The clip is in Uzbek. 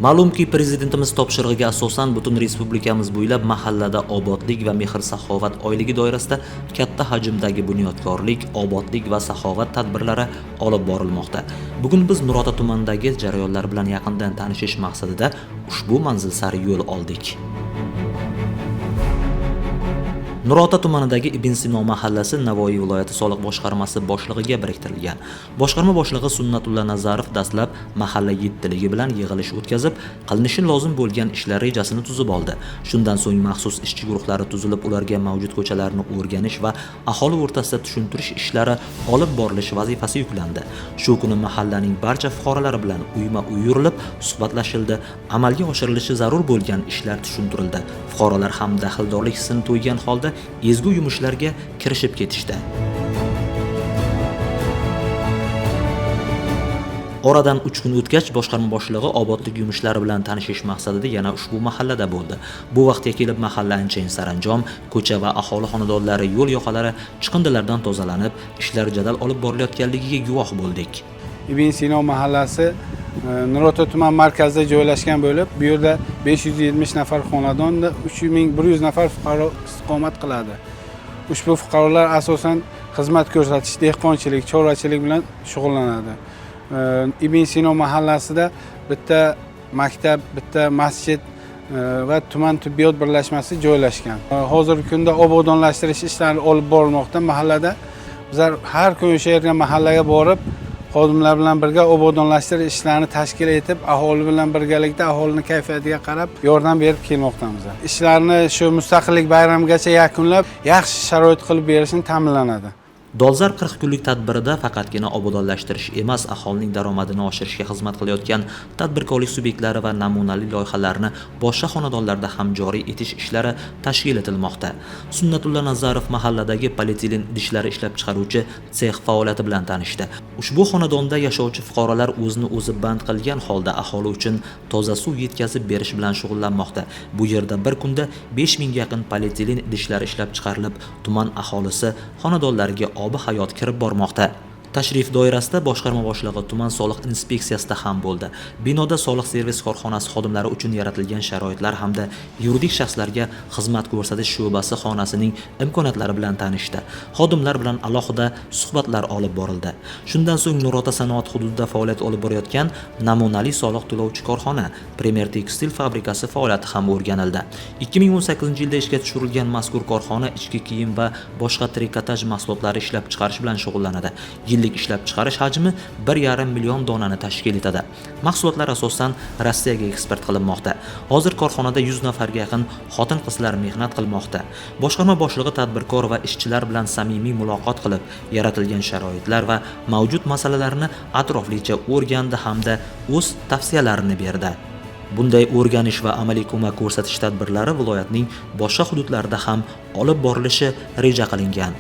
Ma'lumki, prezidentimiz topshirig'iga asosan butun respublikamiz bo'ylab mahallada obodlik va mehr-saxovat oyligi doirasida katta hajmdagi bunyodkorlik, obodlik va saxovat tadbirlari olib borilmoqda. Bugun biz Nurota tumanidagi jarayonlar bilan yaqindan tanishish maqsadida ushbu manzil sari yo'l oldik. Nurota tumanidagi Ibn Sino mahallasi Navoiy viloyati soliq boshqarmasi boshlig'iga biriktirilgan. Boshqarma boshlig'i Sunnatulla Nazarov dastlab mahalla yettiligi bilan yig'ilish o'tkazib, qilinishi lozim bo'lgan ishlar rejasini tuzib oldi. Shundan so'ng maxsus ishchi guruhlari tuzilib, ularga mavjud ko'chalarni o'rganish va aholi o'rtasida tushuntirish ishlari olib borilish vazifasi yuklandi. Shu kuni mahallaning barcha fuqarolari bilan uyma-uy yurilib, suhbatlashildi. Amalga oshirilishi zarur bo'lgan ishlar tushuntirildi. Fuqarolar ham daxldorlik hissini to'ygan holda ezgu yumushlarga kirishib ketishdi. Oradan 3 kun o'tgach, boshqarma boshlig'i obodlik yumushlari bilan tanishish maqsadida yana ushbu mahallada bo'ldi. Bu vaqtga kelib mahalla anchayin saranjom, ko'cha va aholi xonadonlari, yo'l yoqalari chiqindilardan tozalanib, ishlar jadal olib borilayotganligiga guvoh bo'ldik. Ibn Sino mahallasi Nurota tuman markazida joylashgan bo'lib, bu yerda 570 nafar xonadonda 3100 nafar fuqaro istiqomat qiladi. Ushbu fuqarolar asosan xizmat ko'rsatish, dehqonchilik, chorvachilik bilan shug'ullanadi. Ibn Sino mahallasida bitta maktab, bitta masjid va tuman tibbiyot birlashmasi joylashgan. Hozirgi kunda obodonlashtirish ishlari olib borilmoqda. Mahallada bizlar har kun o'sha yerga mahallaga borib, xodimlar bilan birga obodonlashtirish ishlarini tashkil etib, aholi bilan birgalikda aholining kayfiyatiga qarab yordam berib kelmoqdamiz. Ishlarni shu mustaqillik bayramigacha yakunlab, yaxshi sharoit qilib berishni ta'minlanadi. Dolzarb 40 kunlik tadbirida faqatgina obodonlashtirish emas, aholining daromadini oshirishga xizmat qilayotgan tadbirkorlik subyektlari va namunali loyihalarni boshqa xonadonlarda ham joriy etish ishlari tashkil etilmoqda. Sunnatulla Nazarov mahalladagi polietilen idishlar ishlab chiqaruvchi sex faoliyati bilan tanishdi. Ushbu xonadonda yashovchi fuqarolar o'zini o'zi band qilgan holda aholi uchun toza suv yetkazib berish bilan shug'ullanmoqda. Bu yerda bir kunda 5000 ga yaqin polietilen idishlar ishlab chiqarilib, tuman aholisi xonadonlariga obi hayot kirib bormoqda. Tashrif doirasida boshqarma boshlig'i tuman soliq inspeksiyasida ham bo'ldi. Binoda soliq servis korxonasi xodimlari uchun yaratilgan sharoitlar hamda yuridik shaxslarga xizmat ko'rsatish sho'basi xonasining imkoniyatlari bilan tanishdi. Xodimlar bilan alohida suhbatlar olib borildi. Shundan so'ng Nurota sanoat hududida faoliyat olib borayotgan namunali soliq to'lovchi korxona Premier tekstil fabrikasi faoliyati ham o'rganildi. 2018-yilda ishga tushirilgan mazkur korxona ichki kiyim va boshqa trikotaj mahsulotlari ishlab chiqarish bilan shug'ullanadi. Yillik ishlab chiqarish hajmi 1,5 million donani tashkil etadi. Mahsulotlar asosan Rossiyaga eksport qilinmoqda. Hozir korxonada 100 nafarga yaqin xotin-qizlar mehnat qilmoqda. Boshqarma boshlig'i tadbirkor va ishchilar bilan samimiy muloqot qilib, yaratilgan sharoitlar va mavjud masalalarni atroflicha o'rgandi hamda o'z tavsiyalarini berdi. Bunday o'rganish va amaliy ko'mak ko'rsatish tadbirlari viloyatning boshqa hududlarida ham olib borilishi reja qilingan.